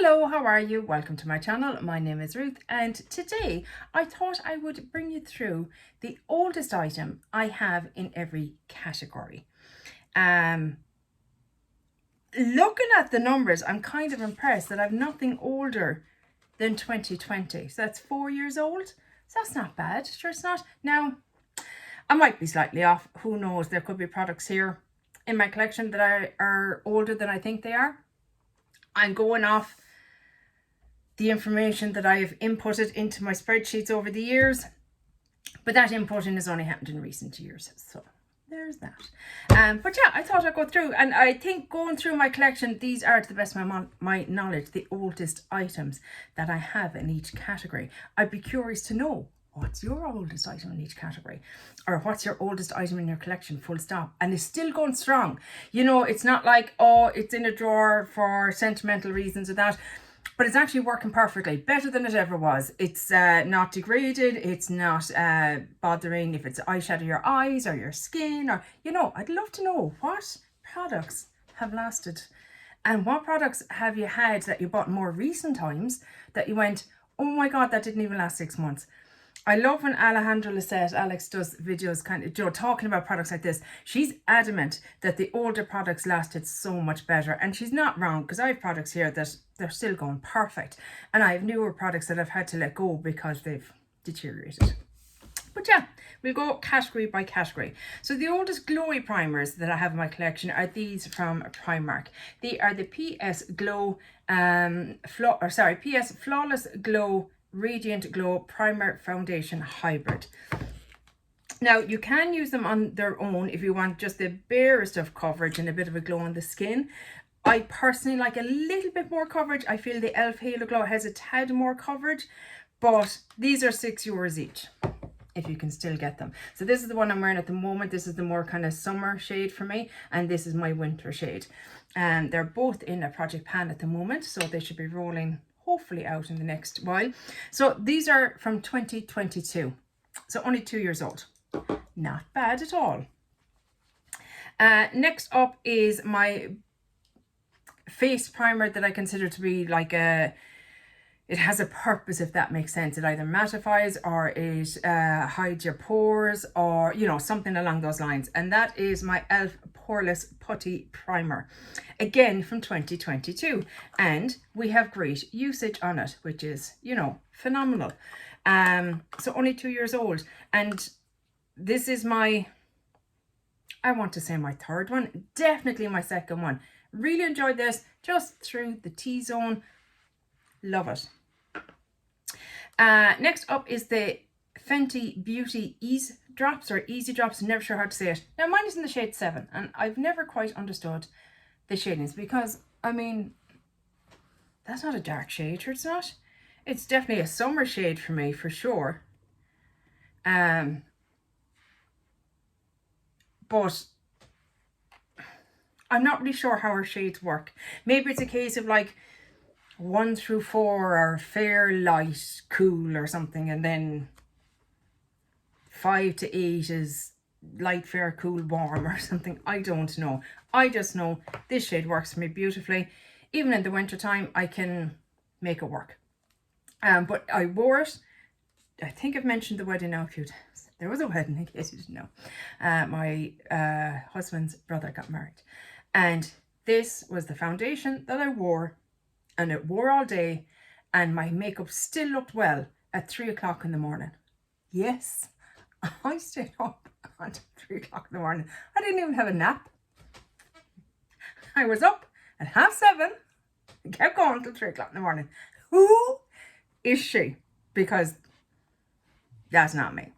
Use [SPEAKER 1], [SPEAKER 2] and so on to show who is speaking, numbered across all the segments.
[SPEAKER 1] Hello, how are you? Welcome to my channel. My name is Ruth, and today I thought I would bring you through the oldest item I have in every category. Looking at the numbers, I'm kind of impressed that I've nothing older than 2020. So that's 4 years old. So that's not bad. Sure, it's not. Now, I might be slightly off. Who knows? There could be products here in my collection that are older than I think they are. I'm going off the information that I have inputted into my spreadsheets over the years, but that inputting has only happened in recent years, so there's that. But yeah, I thought I'd go through, and I think going through my collection, these are, to the best of my knowledge, the oldest items that I have in each category. I'd be curious to know, what's your oldest item in each category? Or what's your oldest item in your collection, full stop? And it's still going strong. You know, it's not like, oh, it's in a drawer for sentimental reasons or that. But it's actually working perfectly, better than it ever was. It's not degraded. It's not bothering if it's eyeshadow your eyes or your skin. Or, you know, I'd love to know what products have lasted. And what products have you had that you bought in more recent times that you went, oh my God, that didn't even last 6 months. I love when Alejandra Lisette, Alex, does videos kind of, you know, talking about products like this. She's adamant that the older products lasted so much better. And she's not wrong, because I have products here that they're still going perfect. And I have newer products that I've had to let go because they've deteriorated. But yeah, we'll go category by category. So the oldest glowy primers that I have in my collection are these from Primark. They are the PS Glow, PS Flawless Glow Radiant Glow Primer Foundation Hybrid. Now, you can use them on their own if you want just the barest of coverage and a bit of a glow on the skin. I personally like a little bit more coverage. I feel the e.l.f. Halo Glow has a tad more coverage, but these are €6 each, if you can still get them. So this is the one I'm wearing at the moment. This is the more kind of summer shade for me, and this is my winter shade. And they're both in a project pan at the moment, so they should be rolling hopefully out in the next while. So these are from 2022, so only 2 years old. Not bad at all. Next up is my face primer that I consider to be like it has a purpose, if that makes sense. It either mattifies or it hides your pores, or, you know, something along those lines. And that is my e.l.f. Poreless Putty Primer, again from 2022. And we have great usage on it, which is, you know, phenomenal. So only 2 years old. And this is my, I want to say my third one, definitely my second one. Really enjoyed this, just through the T-zone. Love it. Next up is the Fenty Beauty Ease Drops, or Easy Drops, never sure how to say it. Now mine is in the shade 7, and I've never quite understood the shadings, because, I mean, that's not a dark shade, or it's not. It's definitely a summer shade for me, for sure. But I'm not really sure how her shades work. Maybe it's a case of like 1 through 4 are fair, light, cool or something, and then 5 to 8 is light, fair, cool, warm or something. I don't know. I just know this shade works for me beautifully. Even in the winter time, I can make it work. But I wore it. I think I've mentioned the wedding now a few times. There was a wedding, in case you didn't know. My husband's brother got married. And this was the foundation that I wore, and it wore all day, and my makeup still looked well at 3 o'clock in the morning. Yes, I stayed up until 3 o'clock in the morning. I didn't even have a nap. I was up at 7:30 and kept going until 3 o'clock in the morning. Who is she? Because that's not me.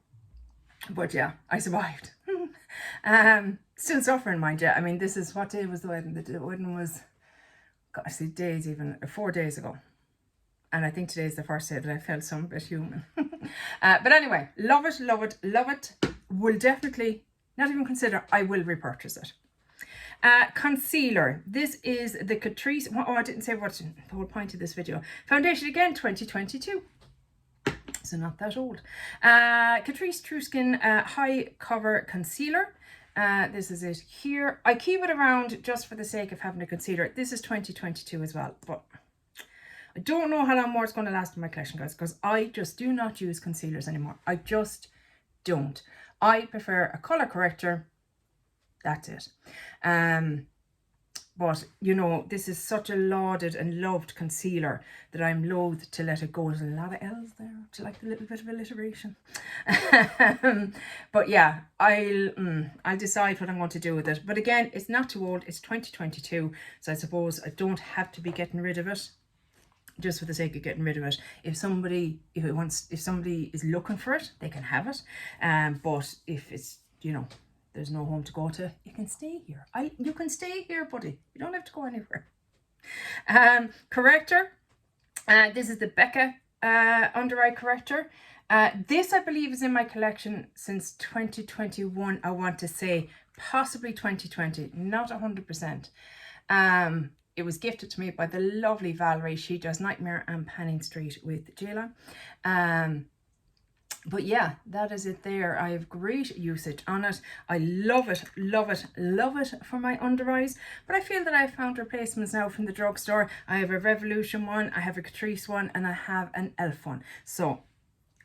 [SPEAKER 1] But yeah, I survived. Still suffering, mind you. I mean, this is, what day was the wedding? The wedding was, gosh, see, days even, 4 days ago. And I think today's the first day that I felt some bit human. But anyway, love it, love it, love it. Will definitely, not even consider, I will repurchase it. Concealer. This is the Catrice, oh, I didn't say what the whole point of this video. Foundation, again, 2022. So not that old. Catrice True Skin High Cover Concealer. This is it here. I keep it around just for the sake of having a concealer. This is 2022 as well, but I don't know how long more it's going to last in my collection, guys, because I just do not use concealers anymore. I just don't. I prefer a colour corrector. That's it. But, you know, this is such a lauded and loved concealer that I'm loath to let it go. There's a lot of L's there. Do you like the little bit of alliteration? But yeah, I'll decide what I'm going to do with it. But again, it's not too old. It's 2022. So I suppose I don't have to be getting rid of it just for the sake of getting rid of it. If somebody is looking for it, they can have it. But if it's, you know, there's no home to go to, you can stay here. You can stay here, buddy. You don't have to go anywhere. Corrector. This is the Becca under eye corrector. This, I believe, is in my collection since 2021. I want to say possibly 2020, not 100%. It was gifted to me by the lovely Valerie. She does Nightmare and Panning Street with Jayla. But yeah, that is it there. I have great usage on it. I love it, love it, love it for my under eyes. But I feel that I've found replacements now from the drugstore. I have a Revolution one, I have a Catrice one, and I have an Elf one. So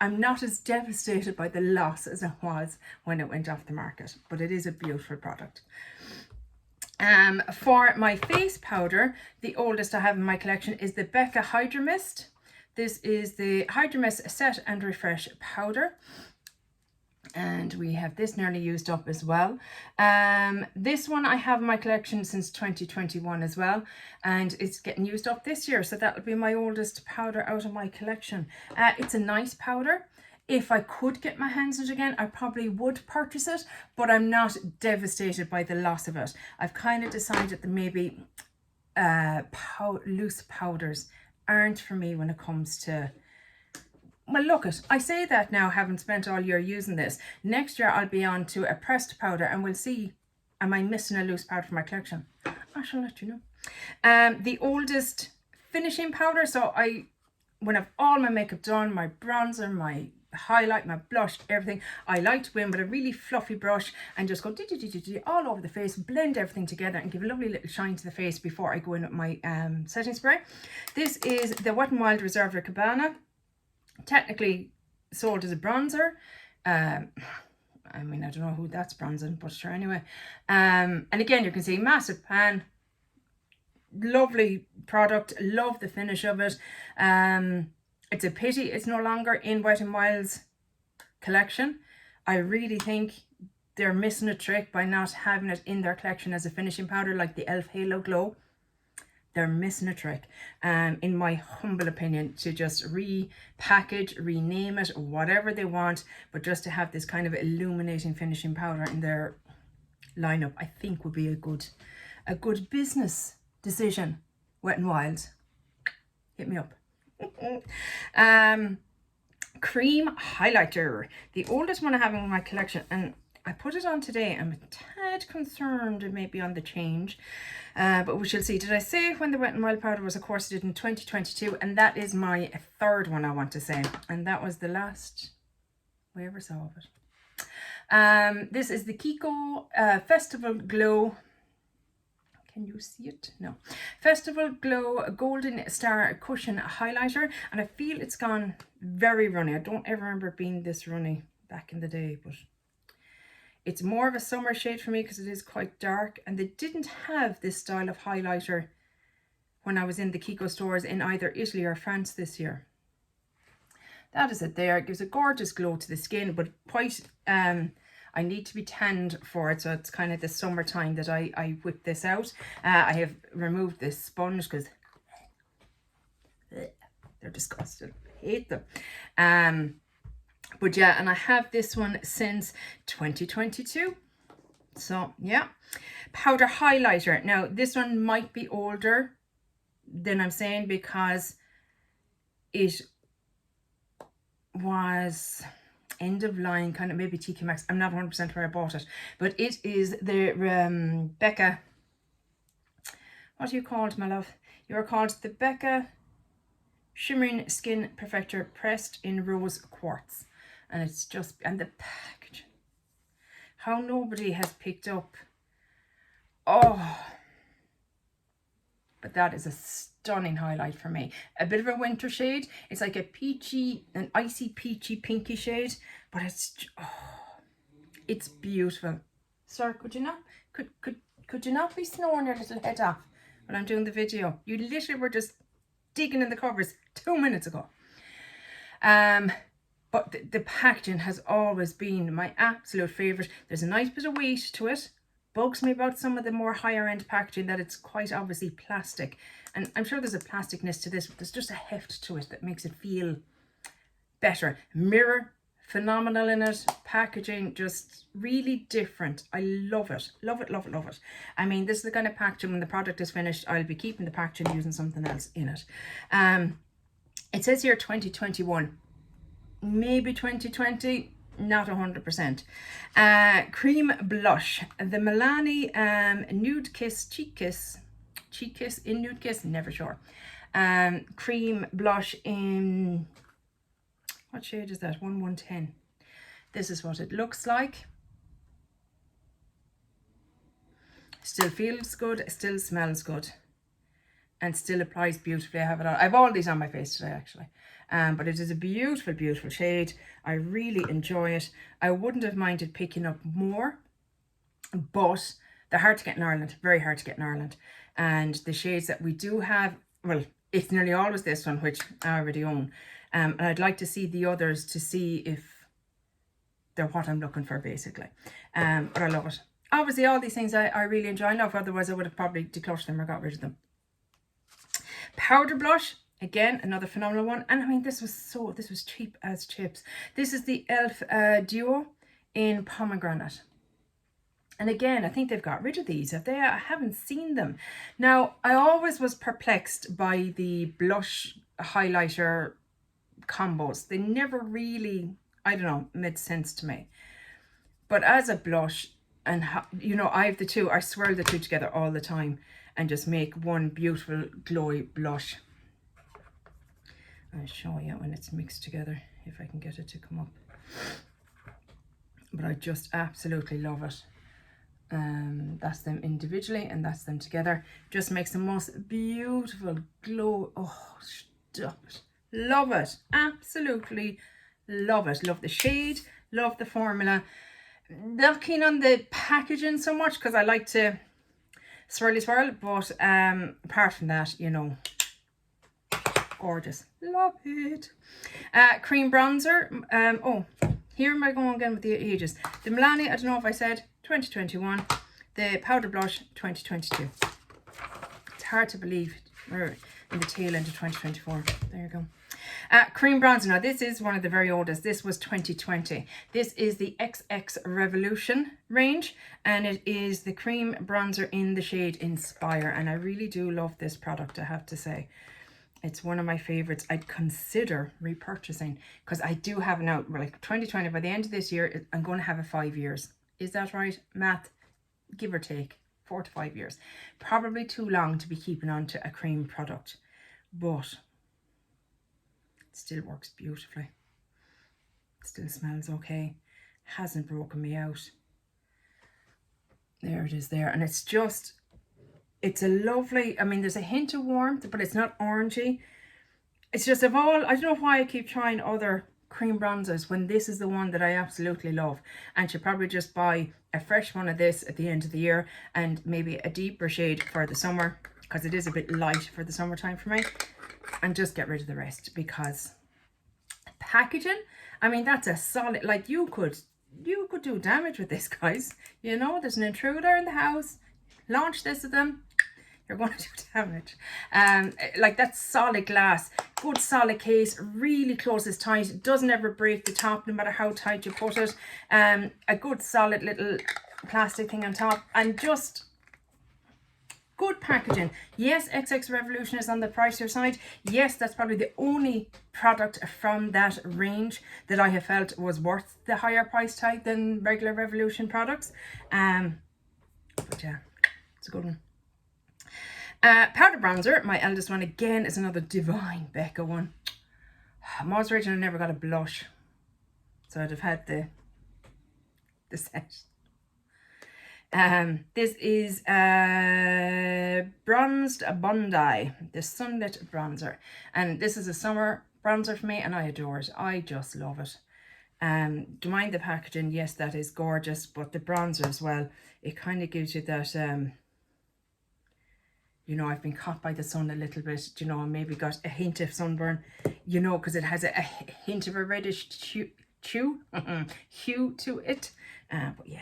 [SPEAKER 1] I'm not as devastated by the loss as I was when it went off the market. But it is a beautiful product. For my face powder, the oldest I have in my collection is the Becca Hydra Mist. This is the Hydra Mist Set and Refresh powder. And we have this nearly used up as well. This one I have in my collection since 2021 as well. And it's getting used up this year. So that'll be my oldest powder out of my collection. It's a nice powder. If I could get my hands on it again, I probably would purchase it. But I'm not devastated by the loss of it. I've kind of decided that maybe loose powders aren't for me when it comes to, well, look it, I say that now, having spent all year using this. Next year I'll be on to a pressed powder and we'll see, am I missing a loose powder for my collection? I shall let you know. The oldest finishing powder, so when I've all my makeup done, my bronzer, my highlight, my blush, everything, I like to go in with a really fluffy brush and just go all over the face, blend everything together and give a lovely little shine to the face before I go in with my setting spray. This is the Wet n Wild Reserve Cabana, technically sold as a bronzer. I mean, I don't know who that's bronzing, but sure, anyway. And again, you can see massive pan, lovely product, love the finish of it. It's a pity it's no longer in Wet n Wild's collection. I really think they're missing a trick by not having it in their collection as a finishing powder like the e.l.f. Halo Glow. They're missing a trick, in my humble opinion, to just repackage, rename it, whatever they want, but just to have this kind of illuminating finishing powder in their lineup, I think would be a good business decision. Wet n Wild, hit me up. Cream highlighter, the oldest one I have in my collection, and I put it on today. I'm a tad concerned it may be on the change, but we shall see. Did I say when the Wet n Wild powder was a corseted in 2022? And that is my third one, I want to say, and that was the last we ever saw of it. This is the Kiko Festival Glow. Can you see it? No. Festival Glow Golden Star Cushion Highlighter. And I feel it's gone very runny. I don't ever remember it being this runny back in the day. But it's more of a summer shade for me because it is quite dark. And they didn't have this style of highlighter when I was in the Kiko stores in either Italy or France this year. That is it there. It gives a gorgeous glow to the skin. But quite... I need to be tanned for it, so it's kind of the summertime that I whip this out. I have removed this sponge because they're disgusting. I hate them. But yeah, and I have this one since 2022. So yeah, powder highlighter. Now this one might be older than I'm saying because it was end of line, kind of maybe TK Maxx. I'm not 100% where I bought it, but it is the Becca, what are you called, my love? You're called the Becca Shimmering Skin Perfector Pressed in Rose Quartz, and it's just, and the packaging, how nobody has picked up, oh, but that is a stunning highlight for me. A bit of a winter shade. It's like a peachy, an icy peachy pinky shade, but it's beautiful. Sir, could you not be snoring your little head off when I'm doing the video? You literally were just digging in the covers 2 minutes ago. But the packaging has always been my absolute favourite. There's a nice bit of weight to it. Bugs me about some of the more higher end packaging that it's quite obviously plastic. And I'm sure there's a plasticness to this, but there's just a heft to it that makes it feel better. Mirror, phenomenal in it. Packaging, just really different. I love it. Love it, love it, love it. I mean, this is the kind of packaging, when the product is finished, I'll be keeping the packaging, using something else in it. It says here 2021. Maybe 2020, not 100%. Cream blush, the Milani Nude Kiss Cheek Kiss in Nude Kiss, never sure. Cream blush in, what shade is that? 1110. This is what it looks like. Still feels good, still smells good, and still applies beautifully. I have it on. I have all these on my face today, actually. But it is a beautiful, beautiful shade. I really enjoy it. I wouldn't have minded picking up more, but they're hard to get in Ireland, very hard to get in Ireland. And the shades that we do have, well, it's nearly always this one, which I already own. And I'd like to see the others to see if they're what I'm looking for, basically. But I love it. Obviously, all these things I really enjoy and love, otherwise I would have probably decluttered them or got rid of them. Powder blush. Again, another phenomenal one. And I mean, this was cheap as chips. This is the e.l.f. Duo in pomegranate. And again, I think they've got rid of these. Have they? I haven't seen them. Now, I always was perplexed by the blush highlighter combos. They never really, I don't know, made sense to me. But as a blush, and you know, I have the two, I swirl the two together all the time and just make one beautiful glowy blush. I'll show you when it's mixed together, if I can get it to come up. But I just absolutely love it. That's them individually and that's them together. Just makes the most beautiful glow. Oh, stop it. Love it. Absolutely love it. Love the shade. Love the formula. Not keen on the packaging so much because I like to swirly swirl. But apart from that, you know, gorgeous. Love it. Cream bronzer. Oh, here am I going again with the ages. The Milani, I don't know if I said 2021. The powder blush 2022. It's hard to believe we're in the tail end of 2024. There you go. Cream bronzer. Now this is one of the very oldest. This was 2020. This is the XX Revolution range, and it is the cream bronzer in the shade Inspire. And I really do love this product, I have to say. It's one of my favorites. I'd consider repurchasing because I do have now, like 2020, by the end of this year, I'm going to have it 5 years. Is that right? Math, give or take, 4 to 5 years. Probably too long to be keeping on to a cream product, but it still works beautifully. It still smells okay. Hasn't broken me out. There it is there. And it's just, it's a lovely, I mean, there's a hint of warmth, but it's not orangey. It's just of all, I don't know why I keep trying other cream bronzers when this is the one that I absolutely love. And should probably just buy a fresh one of this at the end of the year and maybe a deeper shade for the summer because it is a bit light for the summertime for me, and just get rid of the rest because packaging, I mean, that's a solid, like you could do damage with this, guys. You know, there's an intruder in the house, launch this at them, you're going to do damage. Like that's solid glass, good solid case, really closes tight, it doesn't ever break the top no matter how tight you put it. A good solid little plastic thing on top, and just good packaging. Yes, XX Revolution is on the pricier side. Yes, that's probably the only product from that range that I have felt was worth the higher price tag than regular Revolution products. But yeah, it's a good one. Powder bronzer, my eldest one again, is another Divine Becca one. I'm always originally never got a blush, so I'd have had the set. This is Bronzed Bondi, the Sunlit Bronzer. And this is a summer bronzer for me, and I adore it. I just love it. Do you mind the packaging? Yes, that is gorgeous, but the bronzer as well, it kind of gives you that, you know, I've been caught by the sun a little bit, you know, maybe got a hint of sunburn, you know, because it has a hint of a reddish hue to it. But yeah,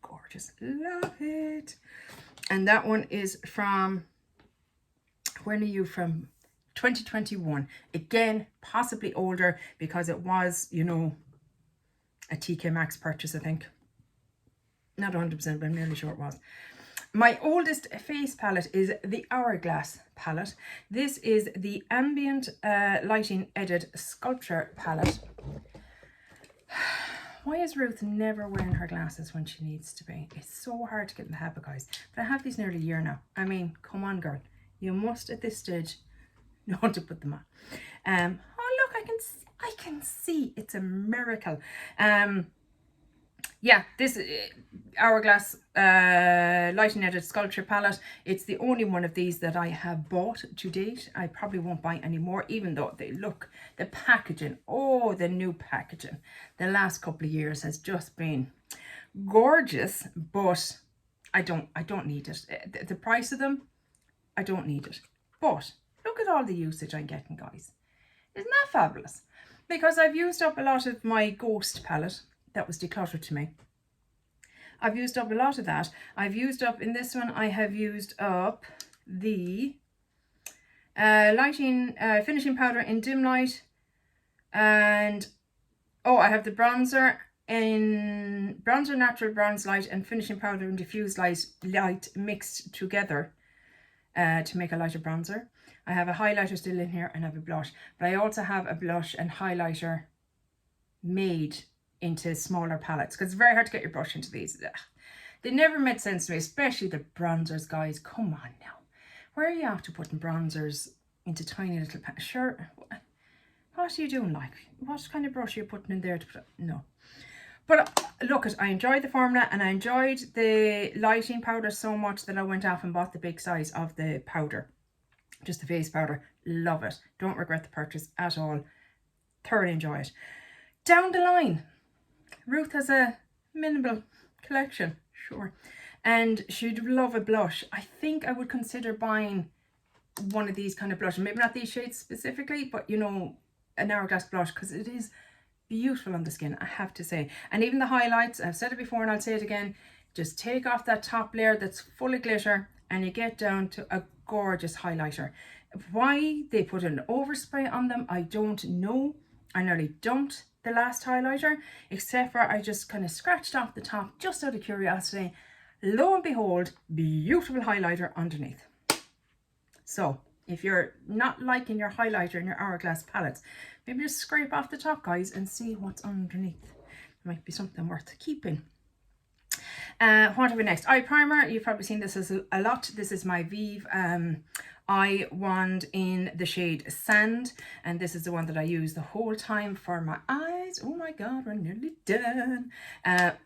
[SPEAKER 1] gorgeous. Love it. And that one is from, when are you from? 2021. Again, possibly older because it was, you know, a TK Maxx purchase, I think. Not 100%, but I'm nearly sure it was. My oldest face palette is the Hourglass palette. This is the Ambient Lighting Edit Sculpture palette. Why is Ruth never wearing her glasses when she needs to be? It's so hard to get in the habit, guys. But I have these nearly a year now. I mean, come on, girl. You must, at this stage, know how to put them on. Oh, look, I can see. It's a miracle. Yeah, this Hourglass Lighting Edit Sculpture palette. It's the only one of these that I have bought to date. I probably won't buy any more, even though they look, the packaging, oh, the new packaging, the last couple of years has just been gorgeous, but I don't need it. The price of them, I don't need it. But look at all the usage I'm getting, guys. Isn't that fabulous? Because I've used up a lot of my Ghost palette that was decluttered to me. I've used up a lot of that. I've used up, in this one, I have used up the finishing powder in dim light. And, oh, I have the bronzer in bronzer, natural bronze light, and finishing powder in diffuse light mixed together to make a lighter bronzer. I have a highlighter still in here, and I have a blush. But I also have a blush and highlighter made into smaller palettes, because it's very hard to get your brush into these. Ugh. They never made sense to me, especially the bronzers, guys. Come on now. Where are you after putting bronzers into tiny little palettes? Sure. What are you doing, like? What kind of brush are you putting in there to put? No. But look, I enjoyed the formula, and I enjoyed the lighting powder so much that I went off and bought the big size of the powder. Just the face powder. Love it. Don't regret the purchase at all. Thoroughly enjoy it. Down the line, Ruth has a minimal collection, sure, and she'd love a blush. I think I would consider buying one of these kind of blushes, maybe not these shades specifically, but you know, an Hourglass blush, because it is beautiful on the skin, I have to say. And even the highlights, I've said it before and I'll say it again, just take off that top layer that's full of glitter and you get down to a gorgeous highlighter. Why they put an overspray on them, I don't know. I nearly dumped the last highlighter, except for I just kind of scratched off the top just out of curiosity. Lo and behold, beautiful highlighter underneath. So if you're not liking your highlighter in your Hourglass palettes, maybe just scrape off the top, guys, and see what's underneath. It might be something worth keeping. What have we next? Eye primer. You've probably seen this as a lot. This is my Vive eye wand in the shade Sand, and this is the one that I use the whole time for my eyes. Oh my god, we're nearly done. I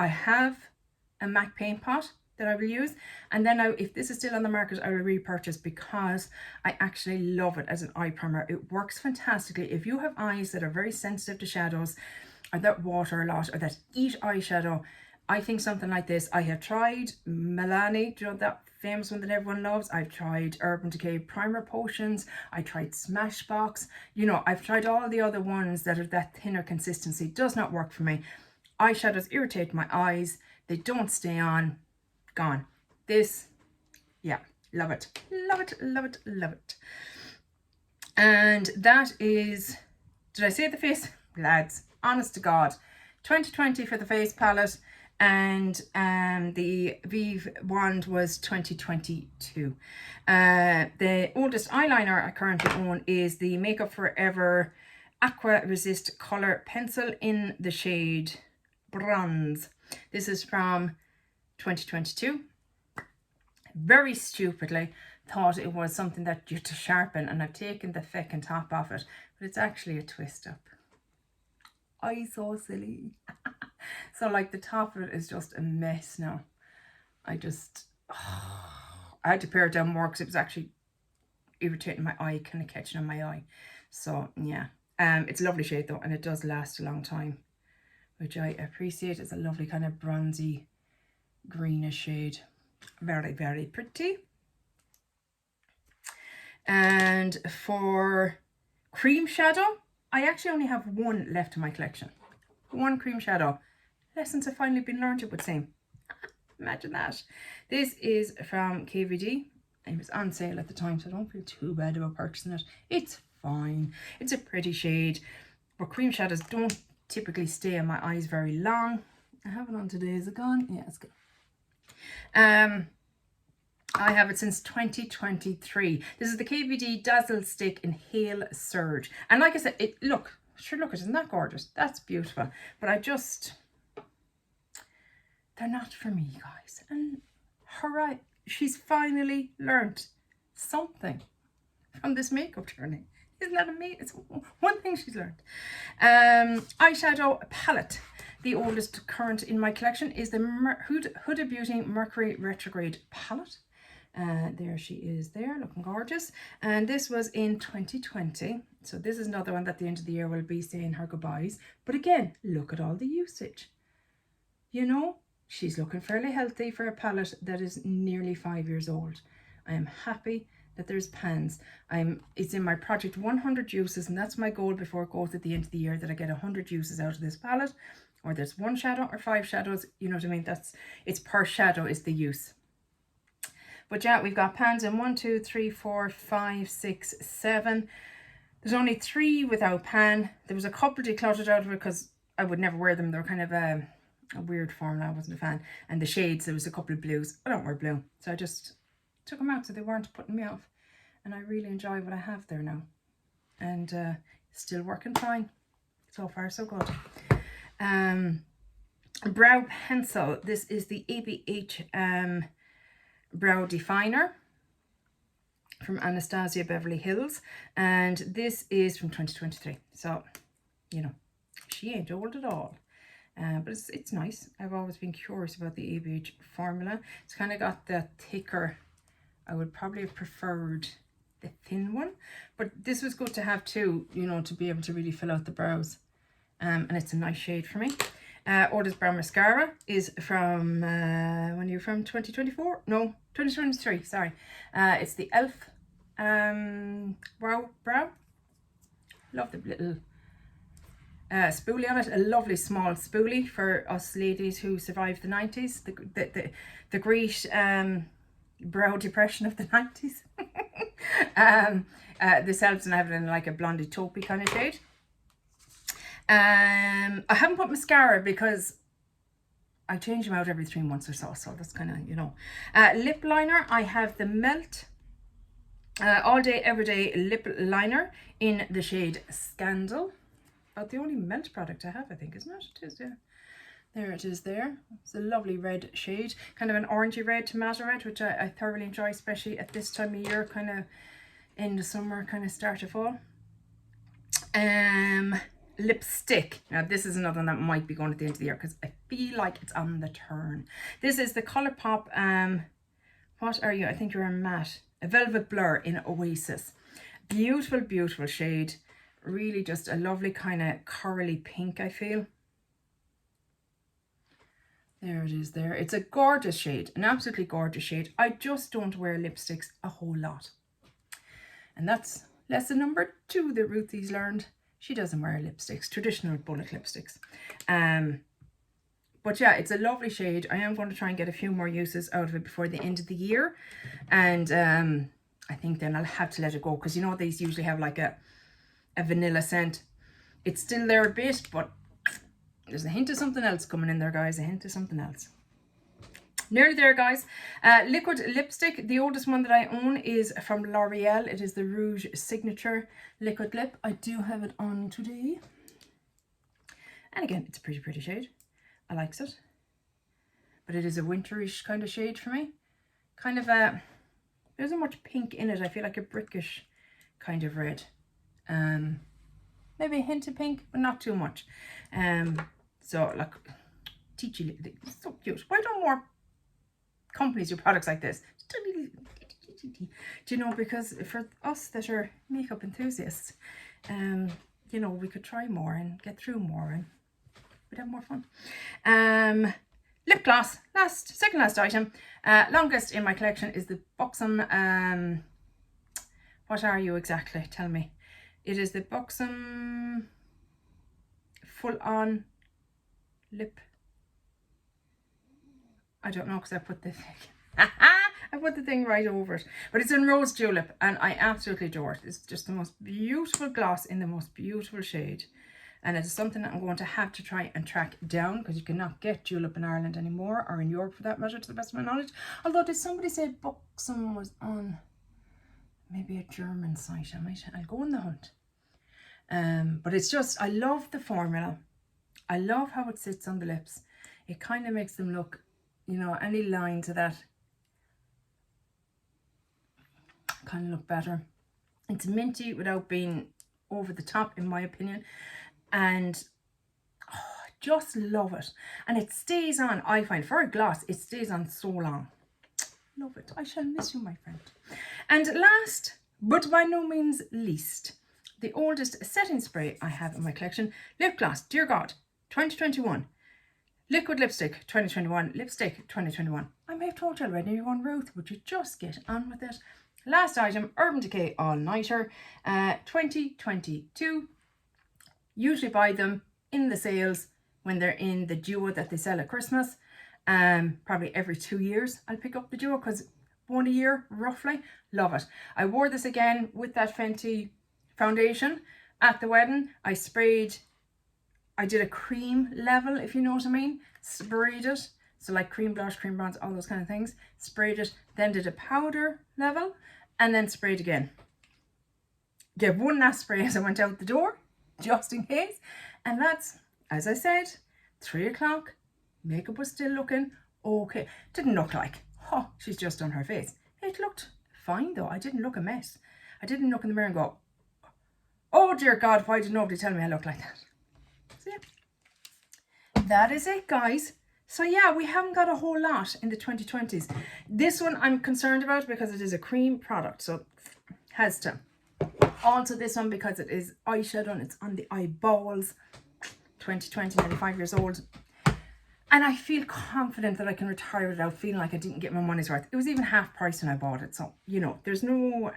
[SPEAKER 1] have a MAC paint pot that I will use, and then if this is still on the market, I will repurchase, because I actually love it as an eye primer. It works fantastically if you have eyes that are very sensitive to shadows, or that water a lot, or that eat eyeshadow. I think something like this. I have tried Milani, do you know that famous one that everyone loves? I've tried Urban Decay Primer Potions. I tried Smashbox. You know, I've tried all the other ones that are that thinner consistency. Does not work for me. Eyeshadows irritate my eyes. They don't stay on. Gone. This, yeah, love it. Love it, love it, love it. And that is, did I say the face? Lads, honest to God, 2020 for the face palette, and the Vive wand was 2022. The oldest eyeliner I currently own is the Makeup Forever Aqua Resist Color Pencil in the shade Bronze. This is from 2022. Very stupidly thought it was something that you to sharpen, and I've taken the feckin' top off it, but it's actually a twist up. I so silly. So like the top of it is just a mess now. I just, oh, I had to pare it down more because it was actually irritating my eye, kind of catching on my eye. So yeah, it's a lovely shade though, and it does last a long time, which I appreciate. It's a lovely kind of bronzy greenish shade. Very, very pretty. And for cream shadow, I actually only have one left in my collection. One cream shadow. Lessons have finally been learned, it would seem. Imagine that. This is from KVD. It was on sale at the time, so I don't feel too bad about purchasing it. It's fine. It's a pretty shade, but cream shadows don't typically stay on my eyes very long. I have it on today. Is it gone? Yeah, it's gone. I have it since 2023. This is the KVD Dazzle Stick Inhale Surge. And like I said, look, isn't that gorgeous? That's beautiful. But they're not for me, guys. And hooray, she's finally learnt something from this makeup journey. Isn't that amazing? It's one thing she's learned. Eyeshadow palette. The oldest current in my collection is the Huda Beauty Mercury Retrograde palette. There she is there, looking gorgeous. And this was in 2020. So this is another one that at the end of the year will be saying her goodbyes. But again, look at all the usage. You know, she's looking fairly healthy for a palette that is nearly 5 years old. I am happy that there's pans. It's in my project 100 uses, and that's my goal before it goes at the end of the year, that I get 100 uses out of this palette. Or there's 1 shadow or 5 shadows, you know what I mean? It's per shadow is the use. But yeah, we've got pans in 1, 2, 3, 4, 5, 6, 7. There's only 3 without pan. There was a couple decluttered out of it because I would never wear them. They're kind of a weird formula. I wasn't a fan. And the shades, there was a couple of blues. I don't wear blue, so I just took them out so they weren't putting me off. And I really enjoy what I have there now. And still working fine. So far, so good. Brow pencil. This is the ABH Brow Definer from Anastasia Beverly Hills, and this is from 2023. So, you know, she ain't old at all. But it's nice. I've always been curious about the ABH formula. It's kind of got the thicker. I would probably have preferred the thin one, but this was good to have too, you know, to be able to really fill out the brows. And it's a nice shade for me. Orders Brow Mascara is from, when you're from 2024? No, 2023, sorry. It's the e.l.f. Brow. Love the little spoolie on it. A lovely small spoolie for us ladies who survived the 90s. The great brow depression of the 90s. This helps, and I have it in like a blondie taupey kind of shade. I haven't put mascara because I change them out every 3 months or so, so that's kind of, you know. Lip liner, I have the Melt All Day Everyday Lip Liner in the shade Scandal. About the only Melt product I have, I think, isn't it? It is, yeah. There it is there. It's a lovely red shade, kind of an orangey red, tomato red, which I thoroughly enjoy, especially at this time of year, kind of in the summer, kind of start of fall. Lipstick. Now this is another one that might be going at the end of the year because I feel like it's on the turn. This is the Colourpop, what are you? I think you're a matte. A Velvet Blur in Oasis. Beautiful, beautiful shade. Really just a lovely kind of corally pink, I feel. There it is there. It's a gorgeous shade, an absolutely gorgeous shade. I just don't wear lipsticks a whole lot. And that's lesson number 2 that Ruthie's learned. She doesn't wear lipsticks, traditional bullet lipsticks. But yeah, it's a lovely shade. I am going to try and get a few more uses out of it before the end of the year. And I think then I'll have to let it go, because you know these usually have like a vanilla scent. It's still there a bit, but there's a hint of something else coming in there, guys. A hint of something else. Nearly there, guys. Liquid lipstick. The oldest one that I own is from L'Oreal. It is the Rouge Signature Liquid Lip. I do have it on today. And again, it's a pretty, pretty shade. I likes it. But it is a winterish kind of shade for me. Kind of a... There isn't much pink in it. I feel like a brickish kind of red. Maybe a hint of pink, but not too much. So, like, teachy, so cute. Why don't more companies do products like this? Just a Do you know, because for us that are makeup enthusiasts, you know, we could try more and get through more and we'd have more fun. Lip gloss, second last item. Longest in my collection is the Buxom, what are you exactly? Tell me. It is the Buxom Full On Lip. I don't know because I put the thing. I put the thing right over it. But it's in Rose Julep and I absolutely adore it. It's just the most beautiful gloss in the most beautiful shade. And it's something that I'm going to have to try and track down because you cannot get Julep in Ireland anymore, or in Europe for that matter, to the best of my knowledge. Although did somebody say Buxom was on maybe a German site? I'll go on the hunt. But it's just, I love the formula. I love how it sits on the lips. It kind of makes them look, you know, any lines of that kind of look better. It's minty without being over the top, in my opinion. And just love it. And it stays on, I find, for a gloss, it stays on so long. Love it. I shall miss you, my friend. And last, but by no means least, the oldest setting spray I have in my collection, lip gloss, Dear God, 2021. Liquid lipstick, 2021. Lipstick, 2021. I may have told you already, you're going, Ruth, would you just get on with it? Last item, Urban Decay All Nighter, 2022. Usually buy them in the sales when they're in the duo that they sell at Christmas. Probably every 2 years I'll pick up the duo because one a year roughly. Love it. I wore this again with that Fenty foundation at the wedding. I did a cream level, if you know what I mean. Sprayed it. So like cream blush, cream bronze, all those kind of things. Sprayed it, then did a powder level and then sprayed again. Gave one last spray as I went out the door, just in case. And that's, as I said, 3 o'clock. Makeup was still looking okay. Didn't look like, oh, she's just done her face. It looked fine though. I didn't look a mess. I didn't look in the mirror and go, oh dear God, why did nobody tell me I look like that? So yeah, that is it, guys. So yeah, we haven't got a whole lot in the 2020s. This one I'm concerned about because it is a cream product, so has to. Also this one because it is eyeshadow and it's on the eyeballs. 2020, 95 years old. And I feel confident that I can retire without feeling like I didn't get my money's worth. It was even half price when I bought it. So, you know, there's no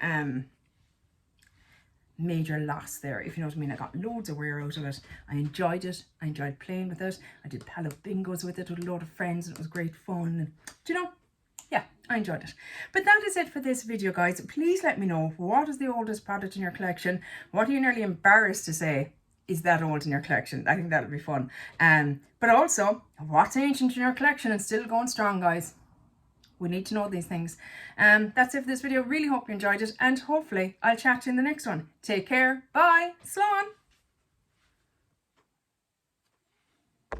[SPEAKER 1] major loss there, if you know what I mean. I got loads of wear out of it. I enjoyed it. I enjoyed playing with it. I did Palo Bingos with it with a lot of friends and it was great fun. And, do you know, yeah, I enjoyed it. But that is it for this video, guys. Please let me know, what is the oldest product in your collection? What are you nearly embarrassed to say is that old in your collection? I think that'll be fun. But also, what's ancient in your collection and still going strong, guys? We need to know these things. That's it for this video. Really hope you enjoyed it, and hopefully I'll chat to you in the next one. Take care. Bye. Slán.